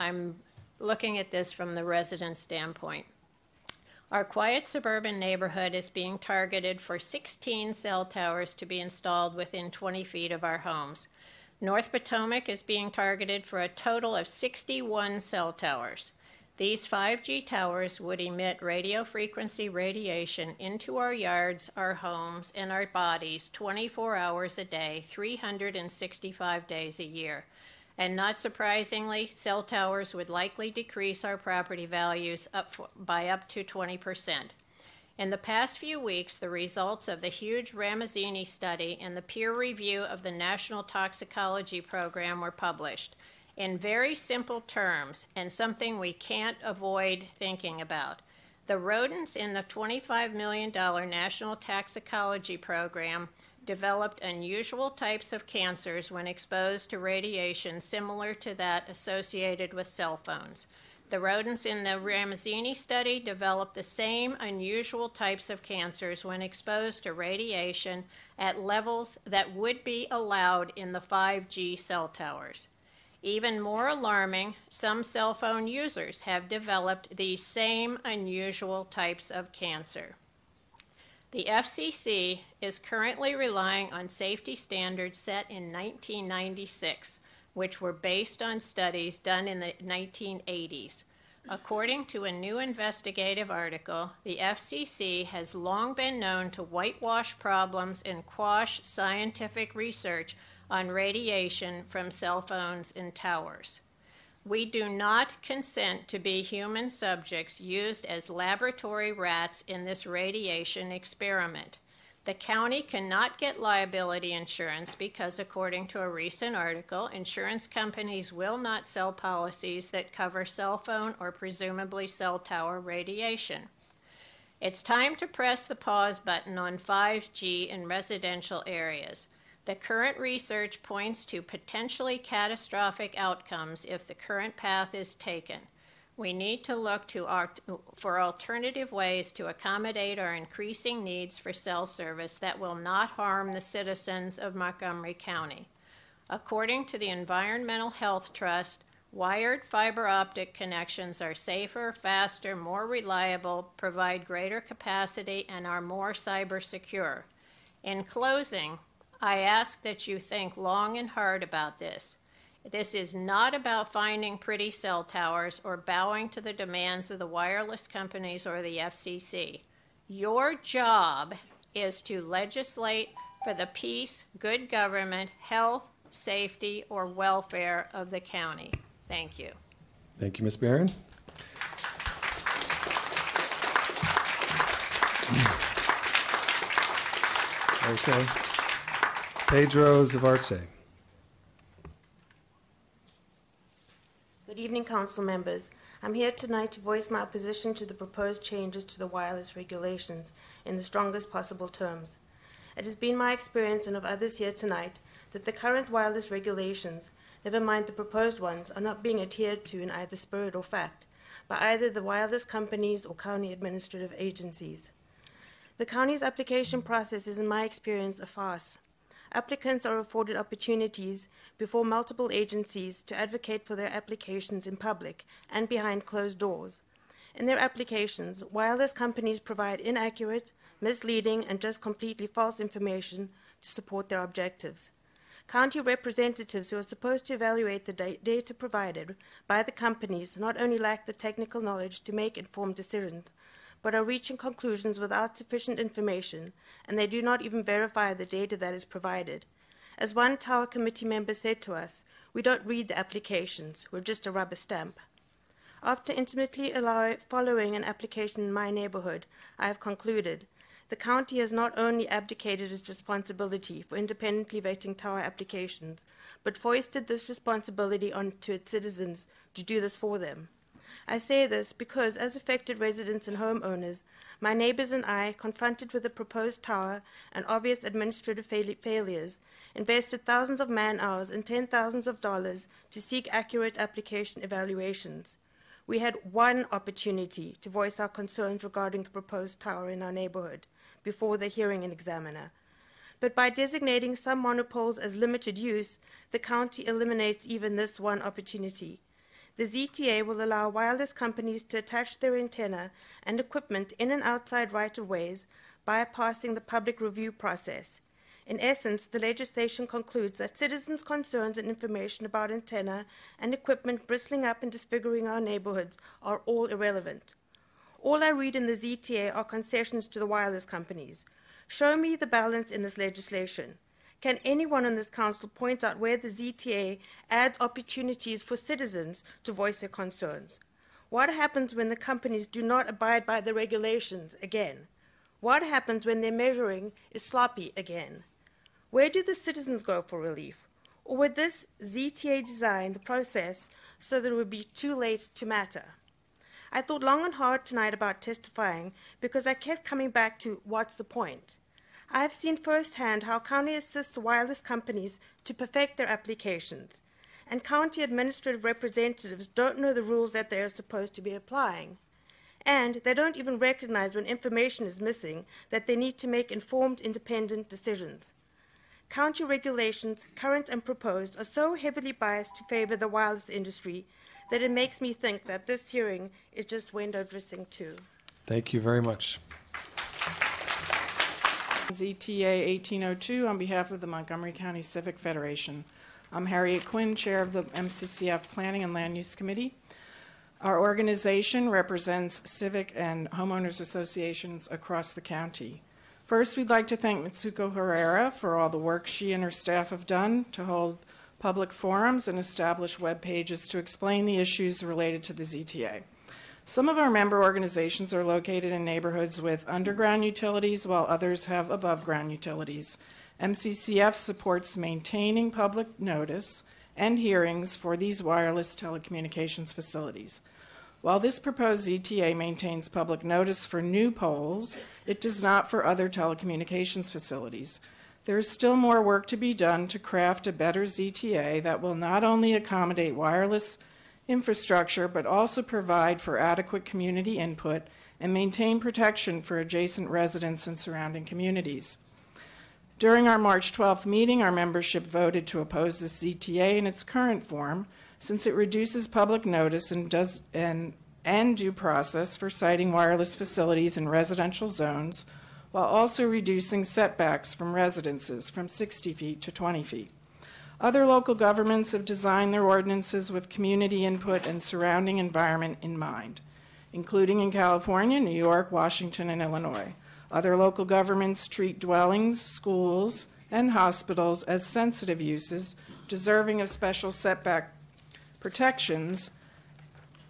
I'm looking at this from the resident standpoint. Our quiet suburban neighborhood is being targeted for 16 cell towers to be installed within 20 feet of our homes. North Potomac is being targeted for a total of 61 cell towers. These 5G towers would emit radio frequency radiation into our yards, our homes, and our bodies 24 hours a day, 365 days a year. And not surprisingly, cell towers would likely decrease our property values by up to 20%. In the past few weeks, the results of the huge Ramazzini study and the peer review of the National Toxicology Program were published. In very simple terms, and something we can't avoid thinking about, the rodents in the $25 million National Toxicology Program developed unusual types of cancers when exposed to radiation similar to that associated with cell phones. The rodents in the Ramazzini study developed the same unusual types of cancers when exposed to radiation at levels that would be allowed in the 5G cell towers. Even more alarming, some cell phone users have developed these same unusual types of cancer. The FCC is currently relying on safety standards set in 1996, which were based on studies done in the 1980s. According to a new investigative article, the FCC has long been known to whitewash problems and quash scientific research on radiation from cell phones and towers. We do not consent to be human subjects used as laboratory rats in this radiation experiment. The county cannot get liability insurance because, according to a recent article, insurance companies will not sell policies that cover cell phone or presumably cell tower radiation. It's time to press the pause button on 5G in residential areas. The current research points to potentially catastrophic outcomes if the current path is taken. We need to look for alternative ways to accommodate our increasing needs for cell service that will not harm the citizens of Montgomery County. According to the Environmental Health Trust, wired fiber optic connections are safer, faster, more reliable, provide greater capacity, and are more cyber secure. In closing, I ask that you think long and hard about this. This is not about finding pretty cell towers or bowing to the demands of the wireless companies or the FCC. Your job is to legislate for the peace, good government, health, safety, or welfare of the county. Thank you. Thank you, Ms. Barron. Okay. Pedro Zavarce. Good evening, council members. I'm here tonight to voice my opposition to the proposed changes to the wireless regulations in the strongest possible terms. It has been my experience and of others here tonight that the current wireless regulations, never mind the proposed ones, are not being adhered to in either spirit or fact by either the wireless companies or county administrative agencies. The county's application process is, in my experience, a farce. Applicants are afforded opportunities before multiple agencies to advocate for their applications in public and behind closed doors. In their applications, wireless companies provide inaccurate, misleading, and just completely false information to support their objectives. County representatives who are supposed to evaluate the data provided by the companies not only lack the technical knowledge to make informed decisions, but are reaching conclusions without sufficient information, and they do not even verify the data that is provided. As one Tower Committee member said to us, we don't read the applications, we're just a rubber stamp. After intimately following an application in my neighborhood, I have concluded the county has not only abdicated its responsibility for independently vetting tower applications, but foisted this responsibility onto its citizens to do this for them. I say this because, as affected residents and homeowners, my neighbors and I, confronted with the proposed tower and obvious administrative failures, invested thousands of man-hours and $10,000s of dollars to seek accurate application evaluations. We had one opportunity to voice our concerns regarding the proposed tower in our neighborhood before the hearing examiner. But by designating some monopoles as limited use, the county eliminates even this one opportunity. The ZTA will allow wireless companies to attach their antenna and equipment in and outside right-of-ways, bypassing the public review process. In essence, the legislation concludes that citizens' concerns and information about antenna and equipment bristling up and disfiguring our neighborhoods are all irrelevant. All I read in the ZTA are concessions to the wireless companies. Show me the balance in this legislation. Can anyone on this council point out where the ZTA adds opportunities for citizens to voice their concerns? What happens when the companies do not abide by the regulations again? What happens when their measuring is sloppy again? Where do the citizens go for relief? Or would this ZTA design the process so that it would be too late to matter? I thought long and hard tonight about testifying because I kept coming back to what's the point? I have seen firsthand how county assists wireless companies to perfect their applications, and county administrative representatives don't know the rules that they are supposed to be applying. And they don't even recognize when information is missing that they need to make informed, independent decisions. County regulations, current and proposed, are so heavily biased to favor the wireless industry that it makes me think that this hearing is just window dressing too. Thank you very much. ZTA 1802 on behalf of the Montgomery County Civic Federation. I'm Harriet Quinn, Chair of the MCCF Planning and Land Use Committee. Our organization represents civic and homeowners associations across the county. First, we'd like to thank Mitsuko Herrera for all the work she and her staff have done to hold public forums and establish web pages to explain the issues related to the ZTA. Some of our member organizations are located in neighborhoods with underground utilities, while others have above-ground utilities. MCCF supports maintaining public notice and hearings for these wireless telecommunications facilities. While this proposed ZTA maintains public notice for new poles, it does not for other telecommunications facilities. There is still more work to be done to craft a better ZTA that will not only accommodate wireless infrastructure, but also provide for adequate community input and maintain protection for adjacent residents and surrounding communities. During our March 12th meeting, our membership voted to oppose the ZTA in its current form, since it reduces public notice and due process for siting wireless facilities in residential zones, while also reducing setbacks from residences from 60 feet to 20 feet. Other local governments have designed their ordinances with community input and surrounding environment in mind, including in California, New York, Washington, and Illinois. Other local governments treat dwellings, schools, and hospitals as sensitive uses, deserving of special setback protections,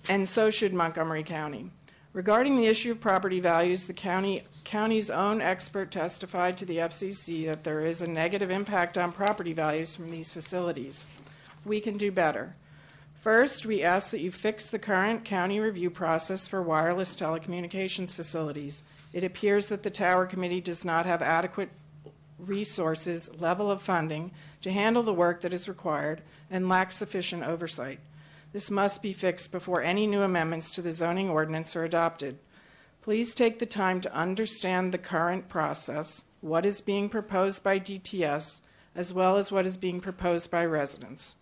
and so should Montgomery County. Regarding the issue of property values, the county's own expert testified to the FCC that there is a negative impact on property values from these facilities. We can do better. First, we ask that you fix the current county review process for wireless telecommunications facilities. It appears that the Tower Committee does not have adequate resources, level of funding to handle the work that is required, and lacks sufficient oversight. This must be fixed before any new amendments to the zoning ordinance are adopted. Please take the time to understand the current process, what is being proposed by DTS, as well as what is being proposed by residents.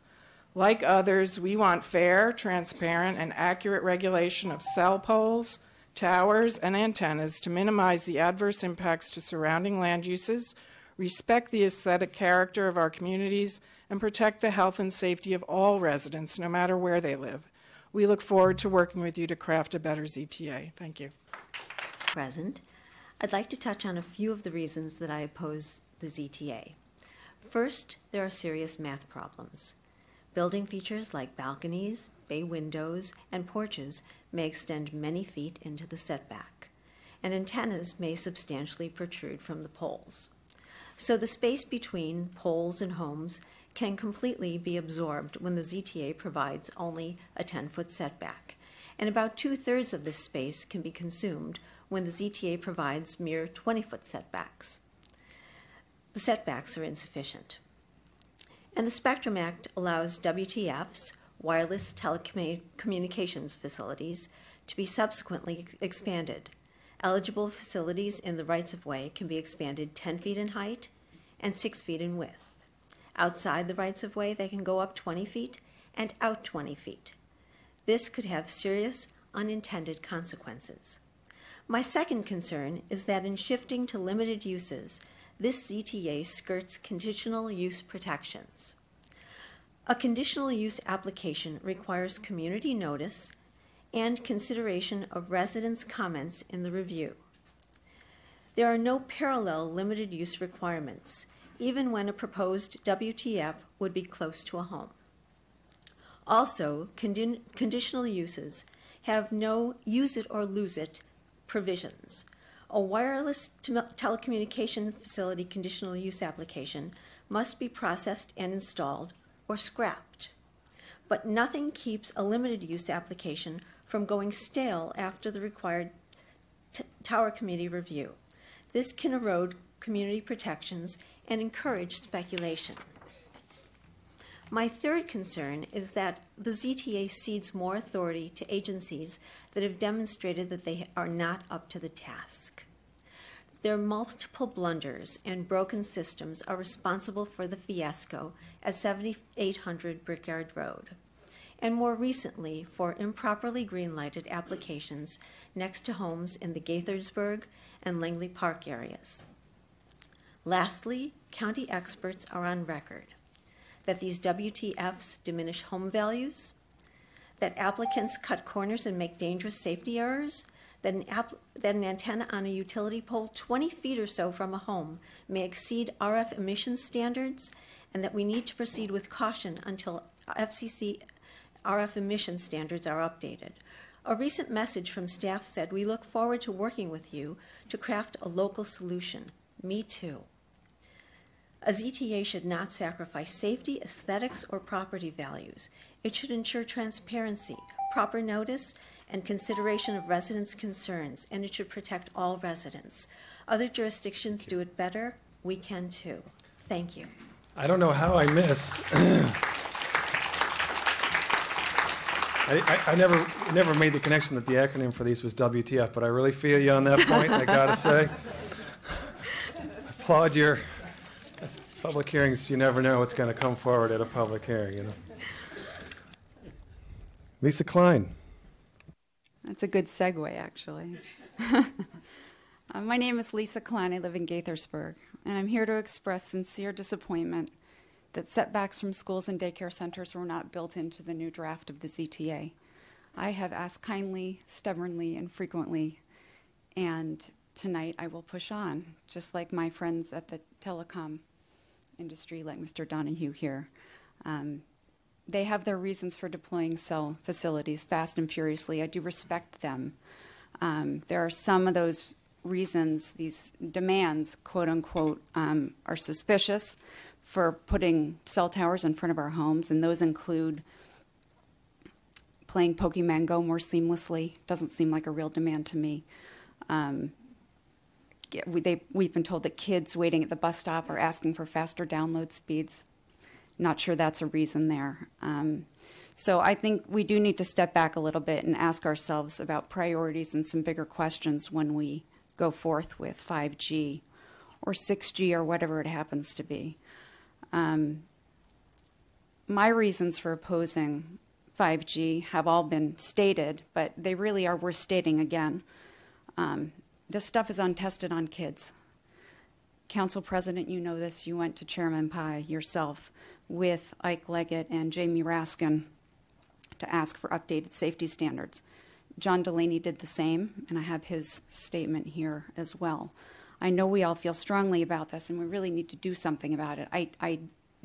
Like others, we want fair, transparent, and accurate regulation of cell poles, towers, and antennas to minimize the adverse impacts to surrounding land uses, respect the aesthetic character of our communities, and protect the health and safety of all residents, no matter where they live. We look forward to working with you to craft a better ZTA. Thank you. Present, I'd like to touch on a few of the reasons that I oppose the ZTA. First, there are serious math problems. Building features like balconies, bay windows, and porches may extend many feet into the setback, and antennas may substantially protrude from the poles. So the space between poles and homes can completely be absorbed when the ZTA provides only a 10-foot setback, and about 2/3 of this space can be consumed when the ZTA provides mere 20-foot setbacks. The setbacks are insufficient. And the Spectrum Act allows WTFs, wireless telecommunications facilities, to be subsequently expanded. Eligible facilities in the rights-of-way can be expanded 10 feet in height and 6 feet in width. Outside the rights-of-way, they can go up 20 feet and out 20 feet. This could have serious unintended consequences. My second concern is that in shifting to limited uses, this ZTA skirts conditional use protections. A conditional use application requires community notice and consideration of residents' comments in the review. There are no parallel limited use requirements, even when a proposed WTF would be close to a home. Also, conditional uses have no use it or lose it provisions. A wireless telecommunication facility conditional use application must be processed and installed or scrapped. But nothing keeps a limited use application from going stale after the required Tower Committee review. This can erode community protections and encourage speculation. My third concern is that the ZTA cedes more authority to agencies that have demonstrated that they are not up to the task. Their multiple blunders and broken systems are responsible for the fiasco at 7800 Brickyard Road, and more recently for improperly green-lighted applications next to homes in the Gaithersburg and Langley Park areas. Lastly, county experts are on record that these WTFs diminish home values, that applicants cut corners and make dangerous safety errors, that an antenna on a utility pole 20 feet or so from a home may exceed RF emission standards, and that we need to proceed with caution until FCC RF emission standards are updated. A recent message from staff said, "We look forward to working with you to craft a local solution." Me too. A ZTA should not sacrifice safety, aesthetics, or property values. It should ensure transparency, proper notice, and consideration of residents' concerns, and it should protect all residents. Other jurisdictions do it better. We can too. Thank you. I don't know how I missed. I never made the connection that the acronym for these was WTF, but I really feel you on that point, I gotta say. Applaud your public hearings. You never know what's going to come forward at a public hearing, you know. Lisa Klein. That's a good segue, actually. My name is Lisa Klein. I live in Gaithersburg, and I'm here to express sincere disappointment that setbacks from schools and daycare centers were not built into the new draft of the ZTA. I have asked kindly, stubbornly, and frequently, and tonight I will push on, just like my friends at the telecom industry, like Mr. Donahue here. They have their reasons for deploying cell facilities fast and furiously. I do respect them. There are some of those reasons, these demands, quote unquote, are suspicious for putting cell towers in front of our homes, and those include playing Pokemon Go more seamlessly. Doesn't seem like a real demand to me. We've been told that kids waiting at the bus stop are asking for faster download speeds. Not sure that's a reason there. So I think we do need to step back a little bit and ask ourselves about priorities and some bigger questions when we go forth with 5G or 6G or whatever it happens to be. My reasons for opposing 5G have all been stated, but they really are worth stating again. This stuff is untested on kids. Council President, you know this. You went to Chairman Pai yourself with Ike Leggett and Jamie Raskin to ask for updated safety standards. John Delaney did the same, and I have his statement here as well. I know we all feel strongly about this, and we really need to do something about it. I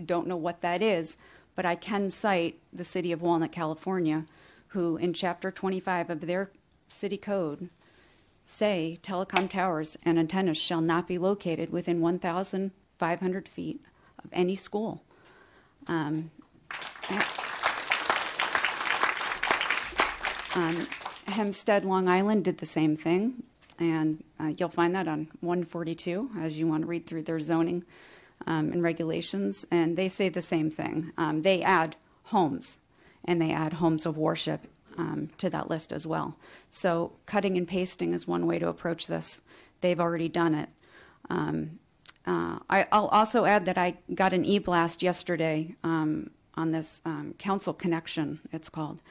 don't know what that is, but I can cite the city of Walnut, California, who in Chapter 25 of their city code say telecom towers and antennas shall not be located within 1,500 feet of any school. Hempstead, Long Island did the same thing, and you'll find that on 142 as you want to read through their zoning and regulations, and they say the same thing. They add homes, and they add homes of worship to that list as well. So cutting and pasting is one way to approach this. They've already done it. I'll also add that I got an e-blast yesterday on this Council Connection, it's called.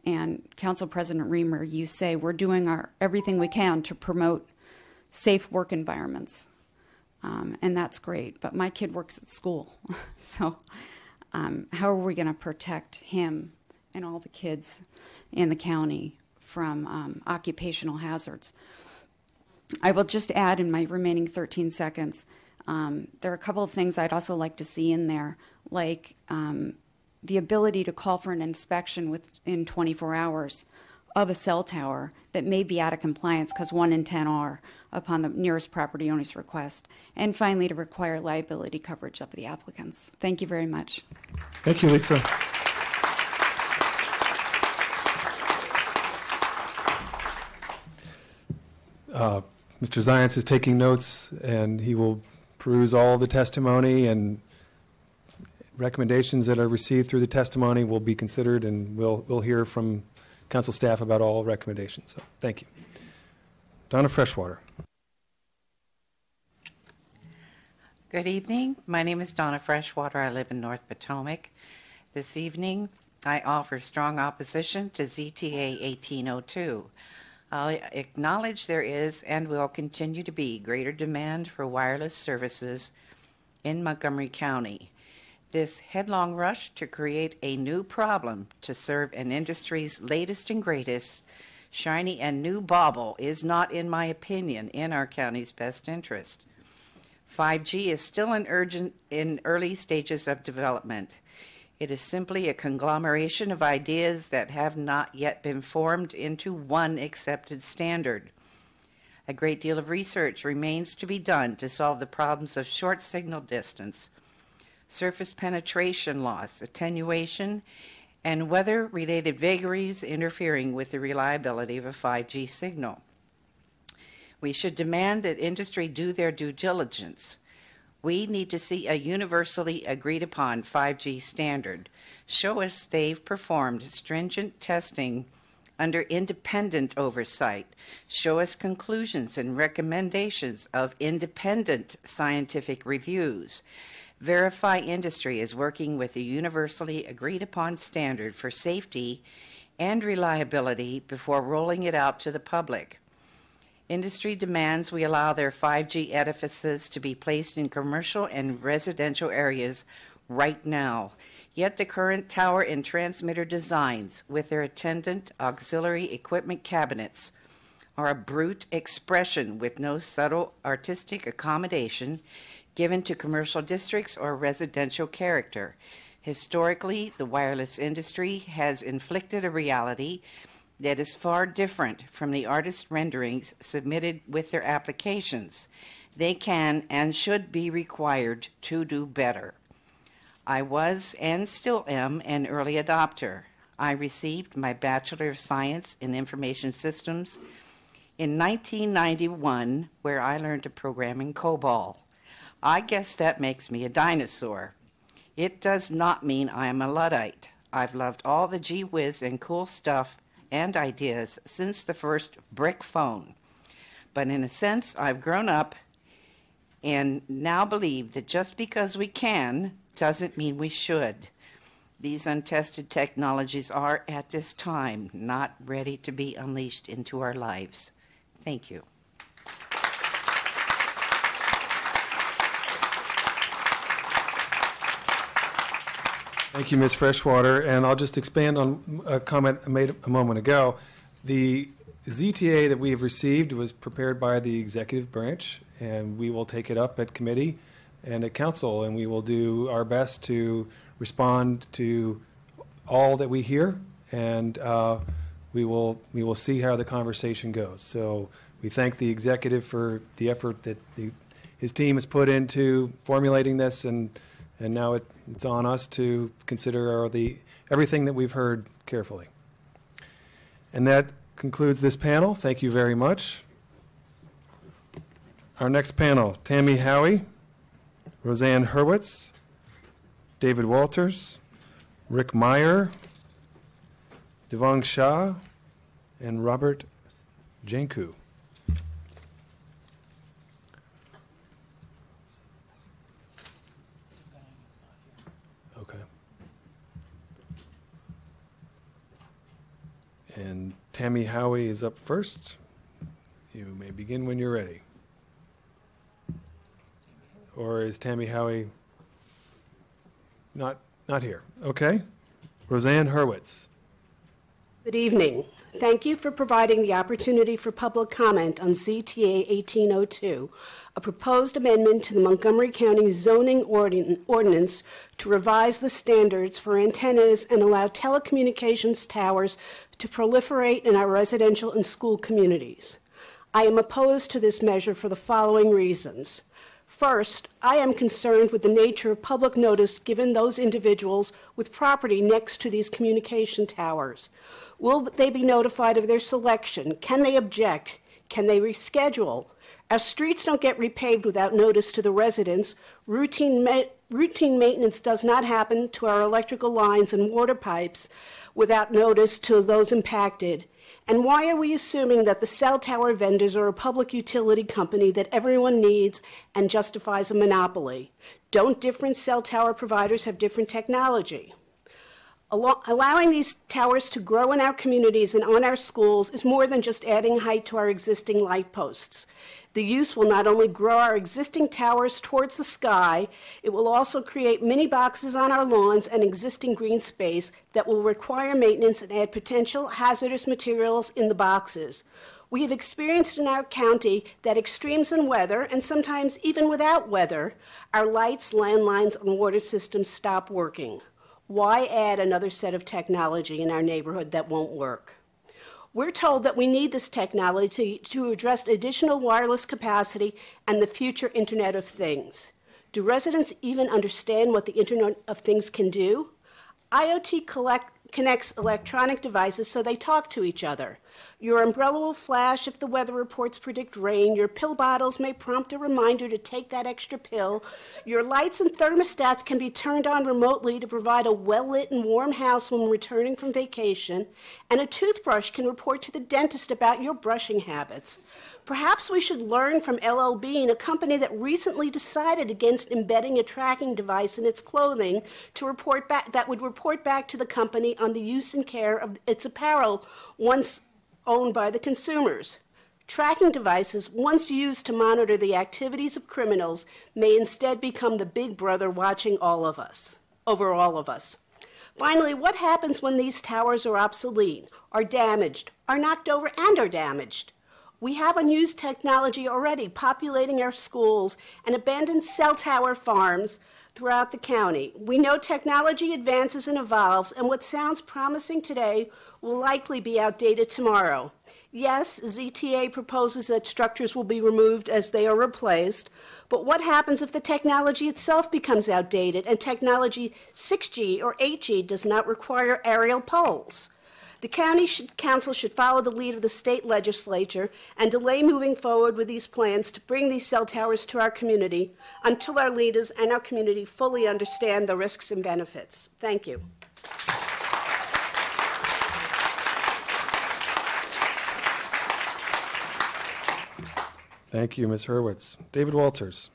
And Council President Reamer, you say we're doing everything we can to promote safe work environments. And that's great. But my kid works at school. So how are we going to protect him and all the kids in the county from occupational hazards? I will just add in my remaining 13 seconds, there are a couple of things I'd also like to see in there, like the ability to call for an inspection within 24 hours of a cell tower that may be out of compliance because 1 in 10 are upon the nearest property owner's request. And finally, to require liability coverage of the applicants. Thank you very much. Thank you, Lisa. Mr. Zients is taking notes, and he will peruse all the testimony, and recommendations that are received through the testimony will be considered, and we'll hear from council staff about all recommendations. So thank you. Donna Freshwater. Good evening. My name is Donna Freshwater. I live in North Potomac. This evening, I offer strong opposition to ZTA 1802. I'll acknowledge there is and will continue to be greater demand for wireless services in Montgomery County. This headlong rush to create a new problem to serve an industry's latest and greatest shiny and new bauble is not, in my opinion, in our county's best interest. 5G is still in early stages of development. It is simply a conglomeration of ideas that have not yet been formed into one accepted standard. A great deal of research remains to be done to solve the problems of short signal distance, surface penetration loss, attenuation, and weather-related vagaries interfering with the reliability of a 5G signal. We should demand that industry do their due diligence. We need to see a universally agreed upon 5G standard. Show us they've performed stringent testing under independent oversight. Show us conclusions and recommendations of independent scientific reviews. Verify industry is working with a universally agreed upon standard for safety and reliability before rolling it out to the public. Industry demands we allow their 5G edifices to be placed in commercial and residential areas right now. Yet the current tower and transmitter designs, with their attendant auxiliary equipment cabinets, are a brute expression with no subtle artistic accommodation given to commercial districts or residential character. Historically, the wireless industry has inflicted a reality that is far different from the artist renderings submitted with their applications. They can and should be required to do better. I was and still am an early adopter. I received my Bachelor of Science in Information Systems in 1991, where I learned to program in COBOL. I guess that makes me a dinosaur. It does not mean I am a Luddite. I've loved all the gee whiz and cool stuff and ideas since the first brick phone. But in a sense, I've grown up and now believe that just because we can doesn't mean we should. These untested technologies are, at this time, not ready to be unleashed into our lives. Thank you. Thank you, Ms. Freshwater. And I'll just expand on a comment I made a moment ago. The ZTA that we have received was prepared by the executive branch, and we will take it up at committee and at council, and we will do our best to respond to all that we hear, and we will see how the conversation goes. So we thank the executive for the effort that his team has put into formulating this, and now it's on us to consider everything that we've heard carefully. And that concludes this panel. Thank you very much. Our next panel, Tammy Howie, Roseanne Hurwitz, David Walters, Rick Meyer, Devang Shah, and Robert Janku. Okay. And Tammy Howie is up first. You may begin when you're ready. Or is Tammy Howie not here? Okay. Roseanne Hurwitz. Good evening. Thank you for providing the opportunity for public comment on ZTA 1802, a proposed amendment to the Montgomery County zoning ordinance to revise the standards for antennas and allow telecommunications towers to proliferate in our residential and school communities. I am opposed to this measure for the following reasons. First, I am concerned with the nature of public notice given those individuals with property next to these communication towers. Will they be notified of their selection? Can they object? Can they reschedule? Our streets don't get repaved without notice to the residents. Routine maintenance does not happen to our electrical lines and water pipes without notice to those impacted. And why are we assuming that the cell tower vendors are a public utility company that everyone needs and justifies a monopoly? Don't different cell tower providers have different technology? Allowing these towers to grow in our communities and on our schools is more than just adding height to our existing light posts. The use will not only grow our existing towers towards the sky, it will also create mini boxes on our lawns and existing green space that will require maintenance and add potential hazardous materials in the boxes. We have experienced in our county that extremes in weather, and sometimes even without weather, our lights, landlines, and water systems stop working. Why add another set of technology in our neighborhood that won't work? We're told that we need this technology to address additional wireless capacity and the future Internet of Things. Do residents even understand what the Internet of Things can do? IoT connects electronic devices so they talk to each other. Your umbrella will flash if the weather reports predict rain. Your pill bottles may prompt a reminder to take that extra pill. Your lights and thermostats can be turned on remotely to provide a well-lit and warm house when returning from vacation. And a toothbrush can report to the dentist about your brushing habits. Perhaps we should learn from LL Bean, a company that recently decided against embedding a tracking device in its clothing that would report back to the company on the use and care of its apparel once owned by the consumers. Tracking devices, once used to monitor the activities of criminals, may instead become the big brother watching over all of us. Finally, what happens when these towers are obsolete, are damaged, are knocked over, and are damaged? We have unused technology already populating our schools and abandoned cell tower farms throughout the county. We know technology advances and evolves, and what sounds promising today will likely be outdated tomorrow. Yes, ZTA proposes that structures will be removed as they are replaced, but what happens if the technology itself becomes outdated and technology 6G or 8G does not require aerial poles? The county council should follow the lead of the state legislature and delay moving forward with these plans to bring these cell towers to our community until our leaders and our community fully understand the risks and benefits. Thank you. Thank you, Ms. Hurwitz. David Walters.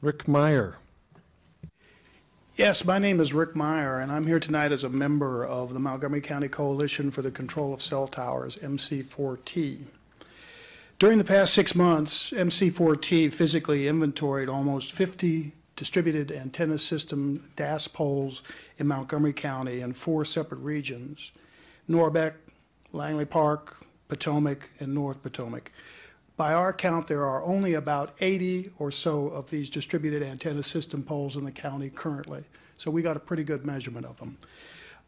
Rick Meyer. Yes, my name is Rick Meyer, and I'm here tonight as a member of the Montgomery County Coalition for the Control of Cell Towers, MC4T. During the past 6 months, MC4T physically inventoried almost 50 distributed antenna system DAS poles in Montgomery County in 4 separate regions: Norbeck, Langley Park, Potomac, and North Potomac. By our count, there are only about 80 or so of these distributed antenna system poles in the county currently, so we got a pretty good measurement of them.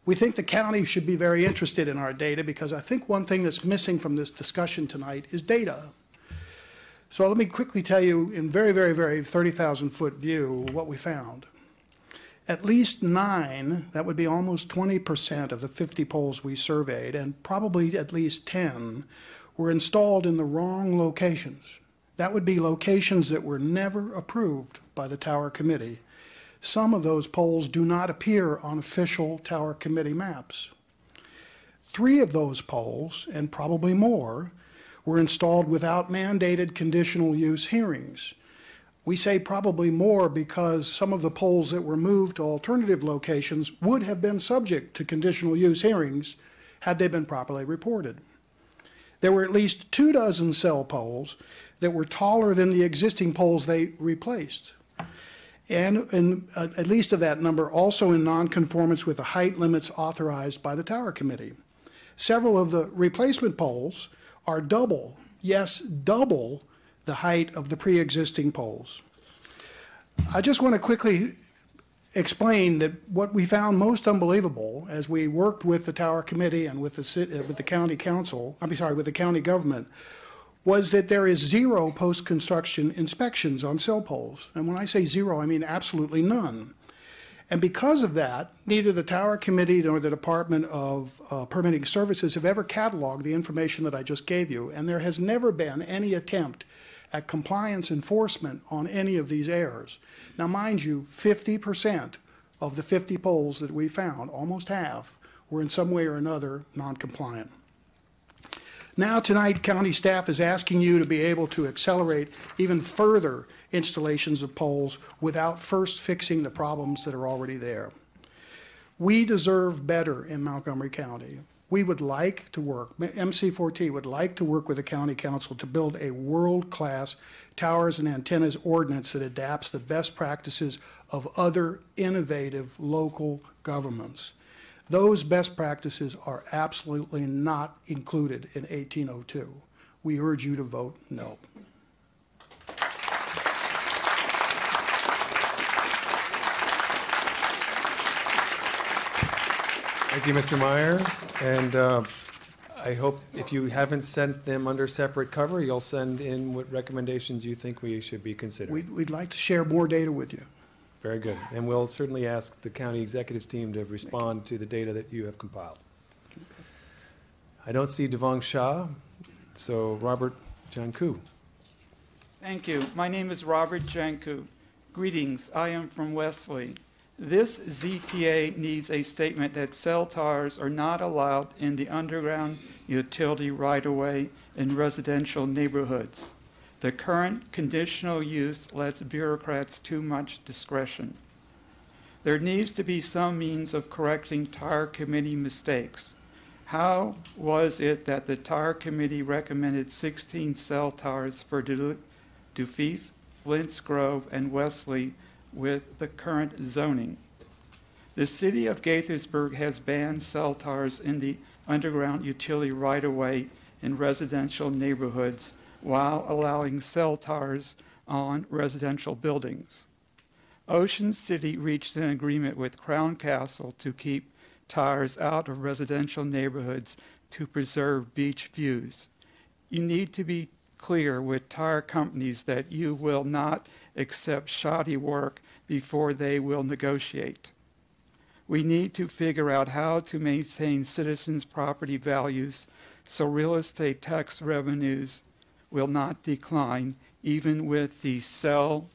We think the county should be very interested in our data because I think one thing that's missing from this discussion tonight is data. So let me quickly tell you in very 30,000-foot view what we found. At least 9, that would be almost 20% of the 50 poles we surveyed, and probably at least 10 were installed in the wrong locations. That would be locations that were never approved by the Tower Committee. Some of those poles do not appear on official Tower Committee maps. 3 of those poles, and probably more, were installed without mandated conditional use hearings. We say probably more because some of the poles that were moved to alternative locations would have been subject to conditional use hearings had they been properly reported. There were at least 24 cell poles that were taller than the existing poles they replaced. And at least of that number also in nonconformance with the height limits authorized by the Tower Committee. Several of the replacement poles are double, yes, double the height of the pre-existing poles. I just want to quickly explain that what we found most unbelievable as we worked with the Tower Committee and with the county council, with the county government, was that there is 0 post-construction inspections on cell poles. And when I say 0, I mean absolutely none. And because of that, neither the Tower Committee nor the Department of Permitting Services have ever cataloged the information that I just gave you, and there has never been any attempt at compliance enforcement on any of these errors. Now, mind you, 50% of the 50 poles that we found, almost half, were in some way or another non-compliant. Now, tonight, county staff is asking you to be able to accelerate even further installations of poles without first fixing the problems that are already there. We deserve better in Montgomery County. We would like to work, MC4T would like to work with the county council to build a world-class towers and antennas ordinance that adapts the best practices of other innovative local governments. Those best practices are absolutely not included in 1802. We urge you to vote no. Thank you, Mr. Meyer. And I hope if you haven't sent them under separate cover, you'll send in what recommendations you think we should be considering. We'd like to share more data with you. Very good. And we'll certainly ask the county executives team to respond to the data that you have compiled. I don't see Devang Shah, so Robert Janku. Thank you. My name is Robert Janku. Greetings. I am from Wesley. This ZTA needs a statement that cell towers are not allowed in the underground utility right-of-way in residential neighborhoods. The current conditional use lets bureaucrats too much discretion. There needs to be some means of correcting Tower Committee mistakes. How was it that the Tower Committee recommended 16 cell towers for Dufeef, Flint's Grove, and Wesley with the current zoning? The city of Gaithersburg has banned cell towers in the underground utility right-of-way in residential neighborhoods while allowing cell towers on residential buildings. Ocean City reached an agreement with Crown Castle to keep towers out of residential neighborhoods to preserve beach views. You need to be clear with tower companies that you will not accept shoddy work before they will negotiate. We need to figure out how to maintain citizens' property values so real estate tax revenues will not decline, even with the cell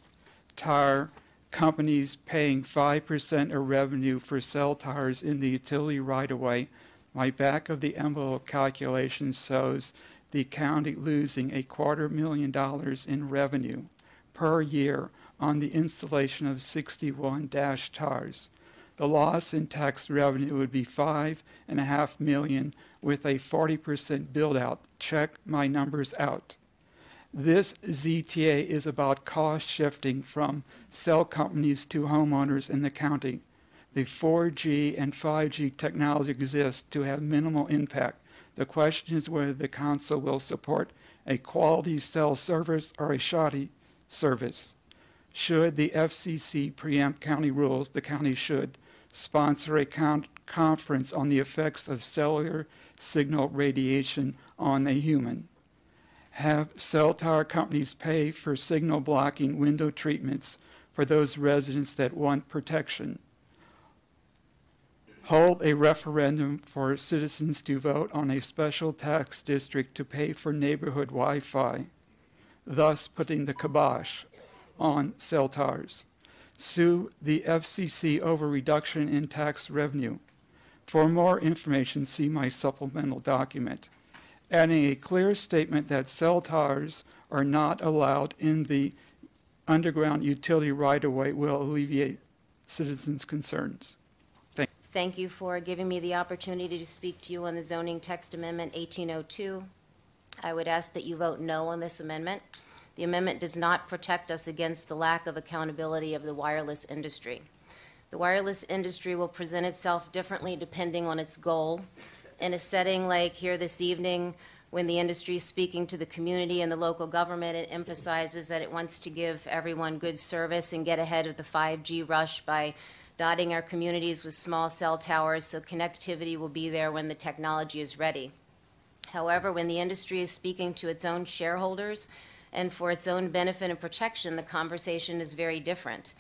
tower companies paying 5% of revenue for cell towers in the utility right-of-way. My back-of-the-envelope calculation shows the county losing $250,000 in revenue per year on the installation of 61 dash towers. The loss in tax revenue would be $5.5 million with a 40% build-out. Check my numbers out. This ZTA is about cost shifting from cell companies to homeowners in the county. The 4G and 5G technology exists to have minimal impact. The question is whether the council will support a quality cell service or a shoddy service. Should the FCC preempt county rules, the county should sponsor a conference on the effects of cellular signal radiation on a human. Have cell tower companies pay for signal blocking window treatments for those residents that want protection. Hold a referendum for citizens to vote on a special tax district to pay for neighborhood Wi-Fi, thus putting the kibosh on cell towers. Sue the FCC over reduction in tax revenue. For more information, see my supplemental document. Adding a clear statement that cell towers are not allowed in the underground utility right-of-way will alleviate citizens' concerns. Thank you for giving me the opportunity to speak to you on the zoning text amendment 1802. I would ask that you vote no on this amendment. The amendment does not protect us against the lack of accountability of the wireless industry. The wireless industry will present itself differently depending on its goal. In a setting like here this evening, when the industry is speaking to the community and the local government, it emphasizes that it wants to give everyone good service and get ahead of the 5G rush by dotting our communities with small cell towers so connectivity will be there when the technology is ready. However, when the industry is speaking to its own shareholders and for its own benefit and protection, the conversation is very different.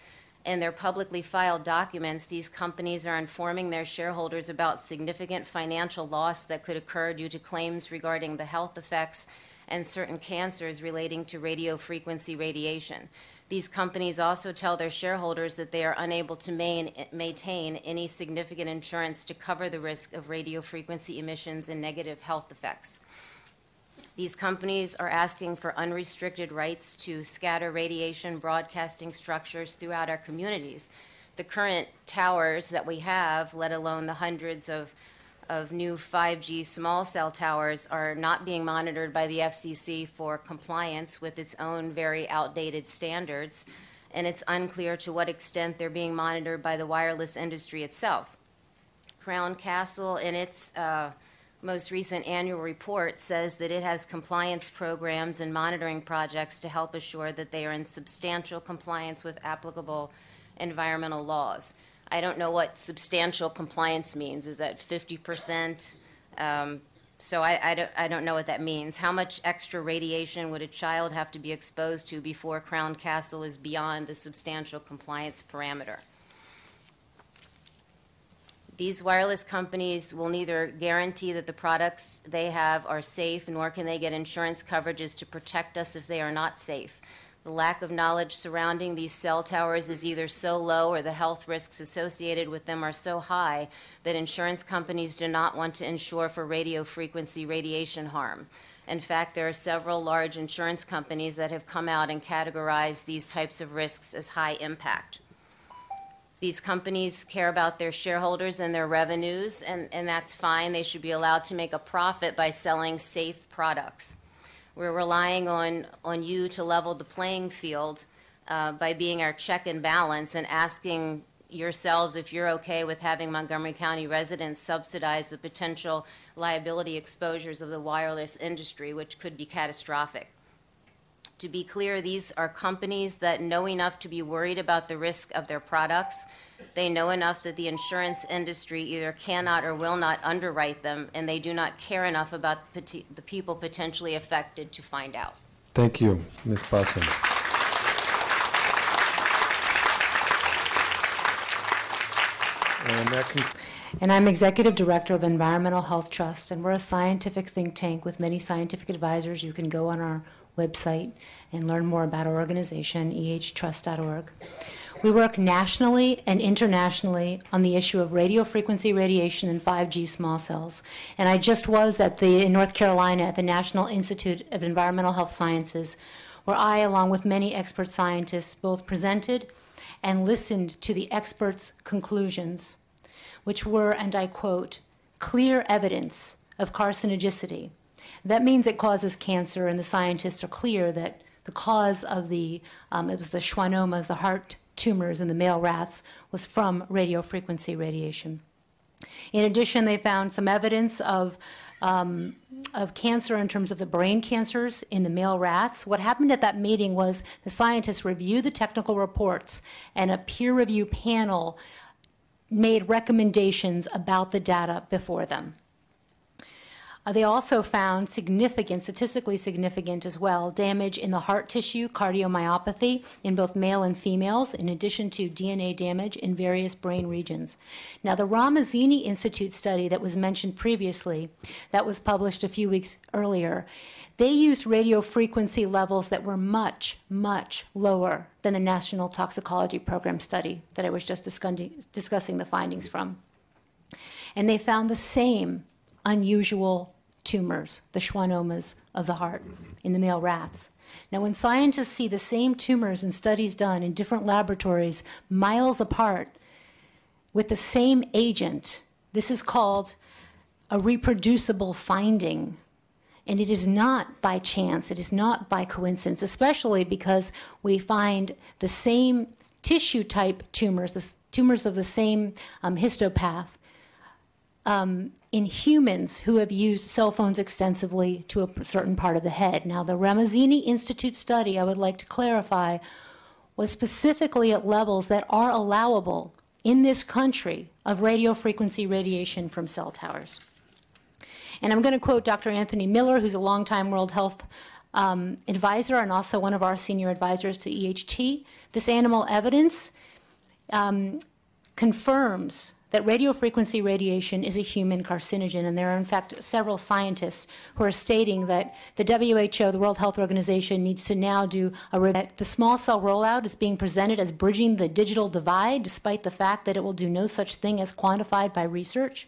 In their publicly filed documents, these companies are informing their shareholders about significant financial loss that could occur due to claims regarding the health effects and certain cancers relating to radio frequency radiation. These companies also tell their shareholders that they are unable to maintain any significant insurance to cover the risk of radio frequency emissions and negative health effects. These companies are asking for unrestricted rights to scatter radiation broadcasting structures throughout our communities. The current towers that we have, let alone the hundreds of new 5G small cell towers, are not being monitored by the FCC for compliance with its own very outdated standards, and it's unclear to what extent they're being monitored by the wireless industry itself. Crown Castle, in its most recent annual report, says that it has compliance programs and monitoring projects to help assure that they are in substantial compliance with applicable environmental laws. I don't know what substantial compliance means. Is that 50%? So I don't know what that means. How much extra radiation would a child have to be exposed to before Crown Castle is beyond the substantial compliance parameter? These wireless companies will neither guarantee that the products they have are safe, nor can they get insurance coverages to protect us if they are not safe. The lack of knowledge surrounding these cell towers is either so low or the health risks associated with them are so high that insurance companies do not want to insure for radio frequency radiation harm. In fact, there are several large insurance companies that have come out and categorized these types of risks as high impact. These companies care about their shareholders and their revenues, and that's fine. They should be allowed to make a profit by selling safe products. We're relying on you to level the playing field by being our check and balance and asking yourselves if you're okay with having Montgomery County residents subsidize the potential liability exposures of the wireless industry, which could be catastrophic. To be clear, these are companies that know enough to be worried about the risk of their products. They know enough that the insurance industry either cannot or will not underwrite them, and they do not care enough about the people potentially affected to find out. Thank you, Ms. Button. And I'm Executive Director of Environmental Health Trust, and we're a scientific think tank with many scientific advisors. You can go on our website and learn more about our organization, ehtrust.org. We work nationally and internationally on the issue of radio frequency radiation and 5G small cells. And I just was in North Carolina at the National Institute of Environmental Health Sciences, where I, along with many expert scientists, both presented and listened to the experts' conclusions, which were, and I quote, clear evidence of carcinogenicity. That means it causes cancer, and the scientists are clear that the cause of it was the schwannomas, the heart tumors in the male rats, was from radio frequency radiation. In addition, they found some evidence of cancer in terms of the brain cancers in the male rats. What happened at that meeting was the scientists reviewed the technical reports, and a peer review panel made recommendations about the data before them. They also found statistically significant as well, damage in the heart tissue, cardiomyopathy in both male and females, in addition to DNA damage in various brain regions. Now, the Ramazzini Institute study that was mentioned previously, that was published a few weeks earlier, they used radio frequency levels that were much, much lower than the National Toxicology Program study that I was just discussing the findings from. And they found the same unusual tumors, the schwannomas of the heart in the male rats. Now, when scientists see the same tumors in studies done in different laboratories miles apart with the same agent, this is called a reproducible finding. And it is not by chance, it is not by coincidence, especially because we find the same tissue type tumors, the tumors of the same histopath, in humans who have used cell phones extensively to a certain part of the head. Now, the Ramazzini Institute study, I would like to clarify, was specifically at levels that are allowable in this country of radiofrequency radiation from cell towers. And I'm going to quote Dr. Anthony Miller, who's a longtime World Health advisor and also one of our senior advisors to EHT. This animal evidence confirms that radiofrequency radiation is a human carcinogen, and there are in fact several scientists who are stating that the WHO, the World Health Organization, needs to now do that the small cell rollout is being presented as bridging the digital divide, despite the fact that it will do no such thing as quantified by research.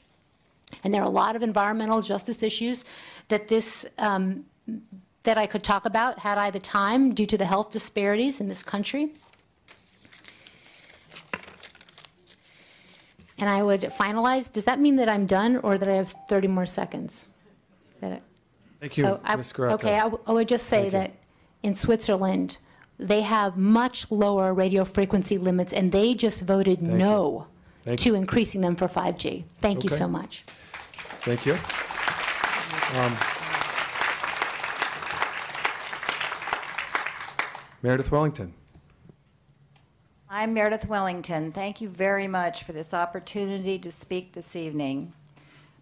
And there are a lot of environmental justice issues that that I could talk about had I the time due to the health disparities in this country. And I would finalize. Does that mean that I'm done, or that I have 30 more seconds? Thank you, Ms. Garata. Okay, I would just say that in Switzerland, they have much lower radio frequency limits, and they just voted no to increasing them for 5G. Thank you so much. Thank you. Meredith Wellington. I'm Meredith Wellington. Thank you very much for this opportunity to speak this evening.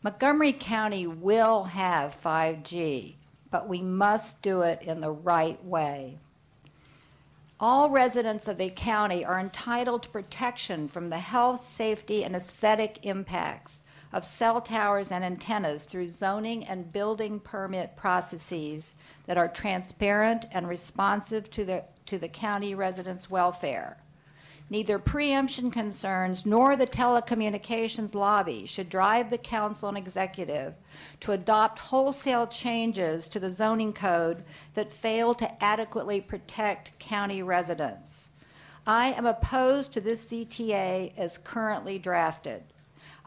Montgomery County will have 5G, but we must do it in the right way. All residents of the county are entitled to protection from the health, safety, and aesthetic impacts of cell towers and antennas through zoning and building permit processes that are transparent and responsive to the county residents' welfare. Neither preemption concerns nor the telecommunications lobby should drive the council and executive to adopt wholesale changes to the zoning code that fail to adequately protect county residents. I am opposed to this ZTA as currently drafted.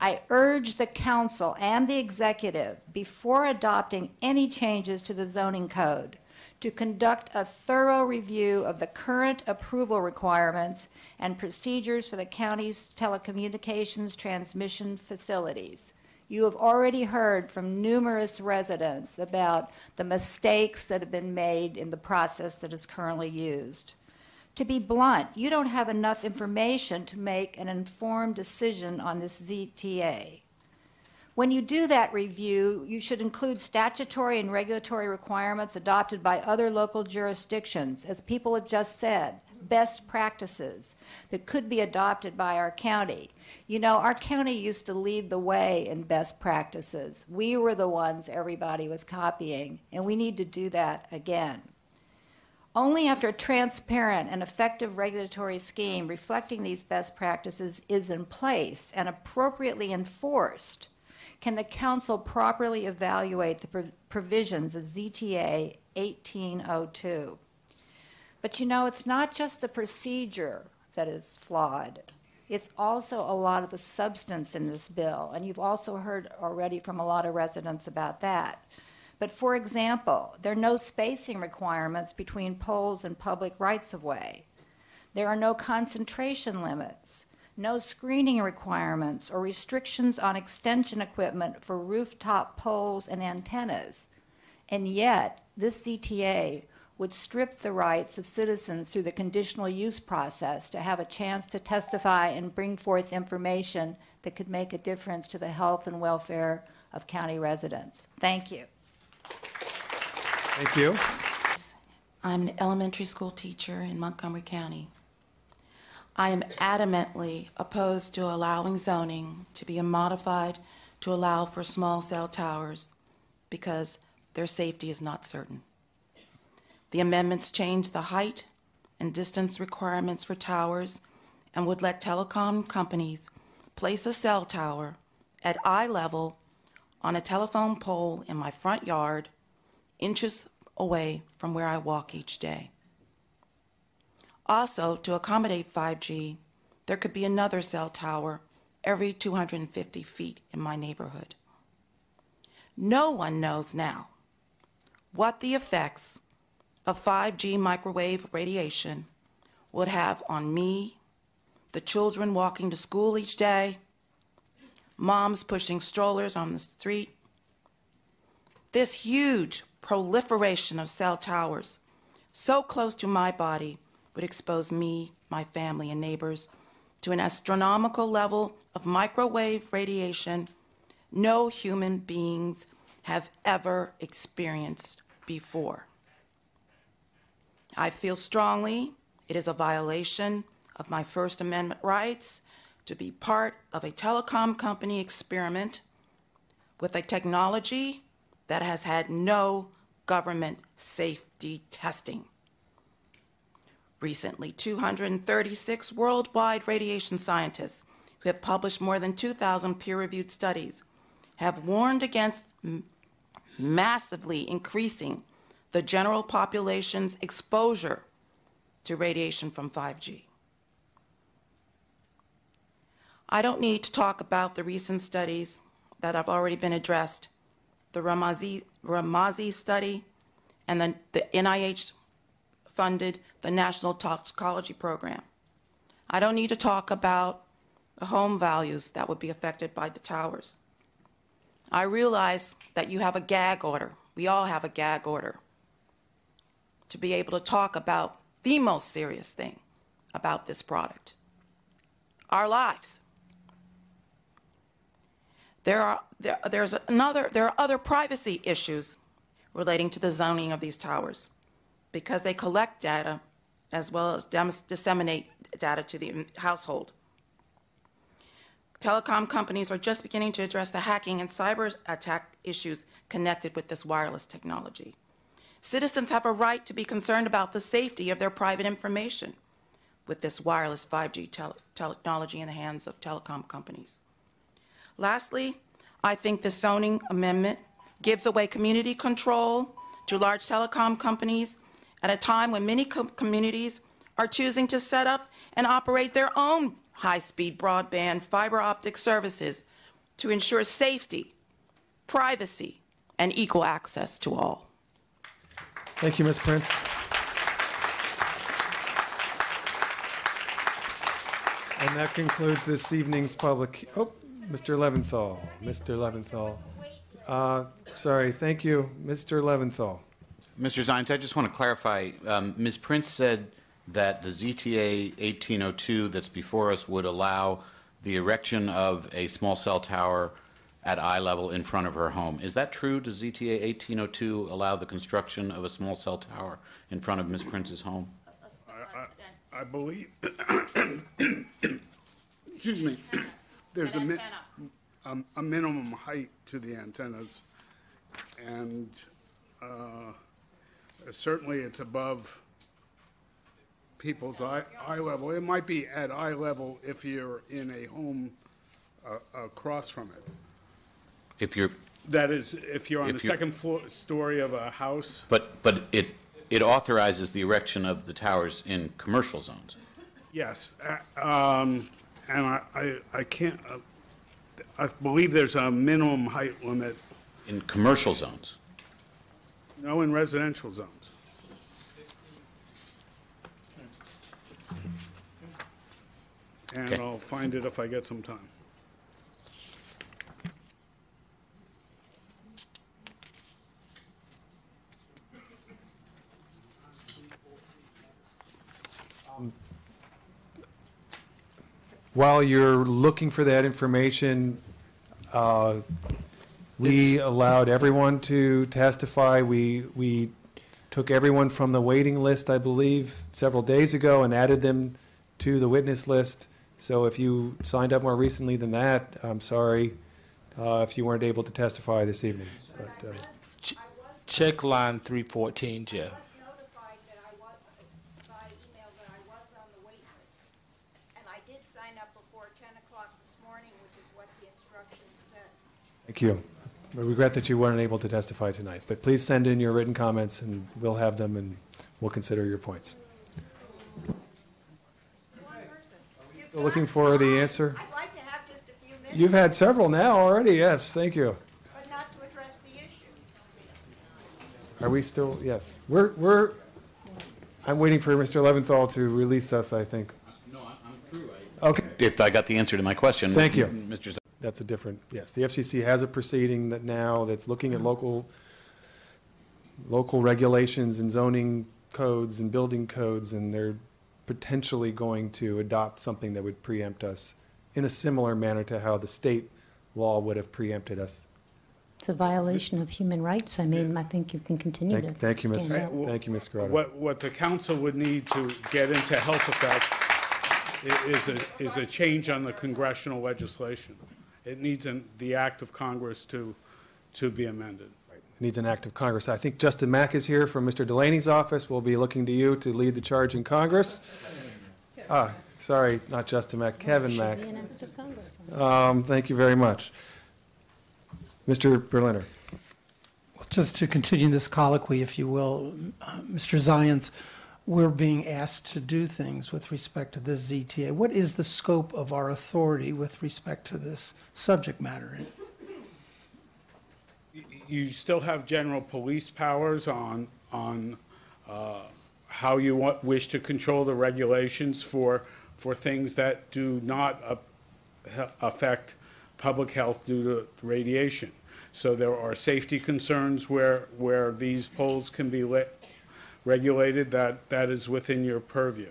I urge the council and the executive, before adopting any changes to the zoning code, to conduct a thorough review of the current approval requirements and procedures for the county's telecommunications transmission facilities. You have already heard from numerous residents about the mistakes that have been made in the process that is currently used. To be blunt, you don't have enough information to make an informed decision on this ZTA. When you do that review, you should include statutory and regulatory requirements adopted by other local jurisdictions, as people have just said, best practices that could be adopted by our county. You know, our county used to lead the way in best practices. We were the ones everybody was copying, and we need to do that again. Only after a transparent and effective regulatory scheme reflecting these best practices is in place and appropriately enforced can the council properly evaluate the provisions of ZTA 1802. But you know, it's not just the procedure that is flawed. It's also a lot of the substance in this bill, and you've also heard already from a lot of residents about that. But for example, there are no spacing requirements between poles and public rights-of-way. There are no concentration limits, no screening requirements or restrictions on extension equipment for rooftop poles and antennas. And yet, this ZTA would strip the rights of citizens through the conditional use process to have a chance to testify and bring forth information that could make a difference to the health and welfare of county residents. Thank you. Thank you. I'm an elementary school teacher in Montgomery County. I am adamantly opposed to allowing zoning to be modified to allow for small cell towers because their safety is not certain. The amendments change the height and distance requirements for towers and would let telecom companies place a cell tower at eye level on a telephone pole in my front yard, inches away from where I walk each day. Also, to accommodate 5G, there could be another cell tower every 250 feet in my neighborhood. No one knows now what the effects of 5G microwave radiation would have on me, the children walking to school each day, moms pushing strollers on the street. This huge proliferation of cell towers so close to my body would expose me, my family, and neighbors to an astronomical level of microwave radiation no human beings have ever experienced before. I feel strongly it is a violation of my First Amendment rights to be part of a telecom company experiment with a technology that has had no government safety testing. Recently, 236 worldwide radiation scientists who have published more than 2,000 peer-reviewed studies have warned against massively increasing the general population's exposure to radiation from 5G. I don't need to talk about the recent studies that have already been addressed, the Ramazi study and the NIH funded the National Toxicology Program. I don't need to talk about the home values that would be affected by the towers. I realize that you have a gag order. We all have a gag order to be able to talk about the most serious thing about this product, our lives. There are other privacy issues relating to the zoning of these towers, because they collect data as well as disseminate data to the household. Telecom companies are just beginning to address the hacking and cyber attack issues connected with this wireless technology. Citizens have a right to be concerned about the safety of their private information with this wireless 5G technology in the hands of telecom companies. Lastly, I think the zoning amendment gives away community control to large telecom companies at a time when many communities are choosing to set up and operate their own high-speed broadband fiber optic services to ensure safety, privacy, and equal access to all. Thank you, Ms. Prince. And that concludes this evening's public. Oh, Mr. Leventhal. Mr. Leventhal. Sorry, thank you, Mr. Leventhal. Mr. Zients, I just want to clarify. Ms. Prince said that the ZTA 1802 that's before us would allow the erection of a small cell tower at eye level in front of her home. Is that true? Does ZTA 1802 allow the construction of a small cell tower in front of Ms. Prince's home? I believe, excuse me, there's a minimum height to the antennas, and certainly it's above people's eye level. It might be at eye level if you're in a home across from it. If you're That is, if you're on the second story of a house. But it authorizes the erection of the towers in commercial zones. Yes, and I can't. I believe there's a minimum height limit. In commercial zones. No, in residential zones. And Okay. I'll find it if I get some time. While you're looking for that information, we allowed everyone to testify. We took everyone from the waiting list, I believe, several days ago and added them to the witness list. So if you signed up more recently than that, I'm sorry if you weren't able to testify this evening. But, check line 314, Jeff. Thank you. I regret that you weren't able to testify tonight, but please send in your written comments and we'll have them and we'll consider your points. Still looking for the answer? I'd like to have just a few minutes. You've had several now already, yes, thank you. But not to address the issue. Are we still, yes. I'm waiting for Mr. Leventhal to release us, I think. No, I'm through. Okay. If I got the answer to my question. Thank you. Mr. That's a different, yes. The FCC has a proceeding that now that's looking at local regulations and zoning codes and building codes, and they're potentially going to adopt something that would preempt us in a similar manner to how the state law would have preempted us. It's a violation of human rights. I mean, I think you can continue to Thank you, Ms. stand up. Thank you, Ms. Grotto. What the council would need to get into health effects is a change on the congressional legislation. It needs the act of Congress to be amended. It needs an act of Congress. I think Justin Mack is here from Mr. Delaney's office. We'll be looking to you to lead the charge in Congress. Sorry, not Justin Mack, Kevin Mack. Thank you very much. Mr. Berliner. Well, just to continue this colloquy, if you will, Mr. Zions, we're being asked to do things with respect to this ZTA. What is the scope of our authority with respect to this subject matter? You still have general police powers on how you wish to control the regulations for things that do not affect public health due to radiation. So there are safety concerns where these poles can be regulated. That is within your purview.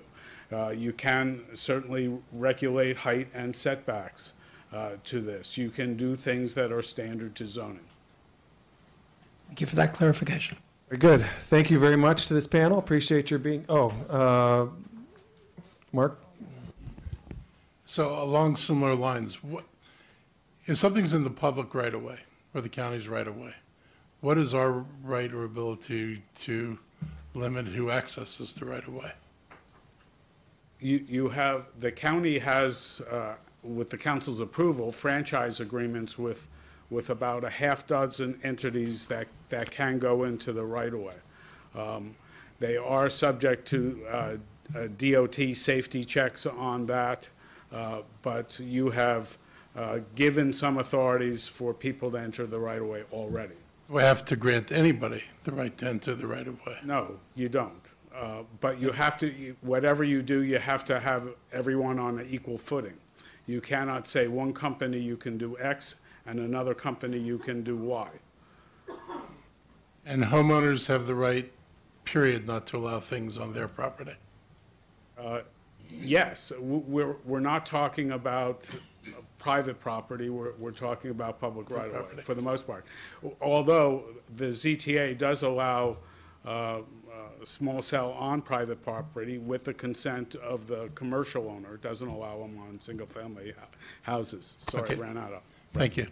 You can certainly regulate height and setbacks to this. You can do things that are standard to zoning. Thank you for that clarification. Very good. Thank you very much to this panel. Appreciate your being. Mark? So along similar lines, if something's in the public right of way or the county's right of way, what is our right or ability to limit who accesses the right of way? The county has, with the council's approval, franchise agreements with about a half dozen entities that can go into the right of way. They are subject to DOT safety checks on that, but you have given some authorities for people to enter the right of way already. We have to grant anybody the right to enter the right of way. No, you don't. But you have to, whatever you do, you have to have everyone on an equal footing. You cannot say one company you can do X and another company you can do Y. And homeowners have the right, period, not to allow things on their property. Yes, we're not talking about private property. We're talking about public right of way for the most part. Although the ZTA does allow small cell on private property with the consent of the commercial owner. It doesn't allow them on single family houses. Sorry, Okay. I ran out of. Thank you.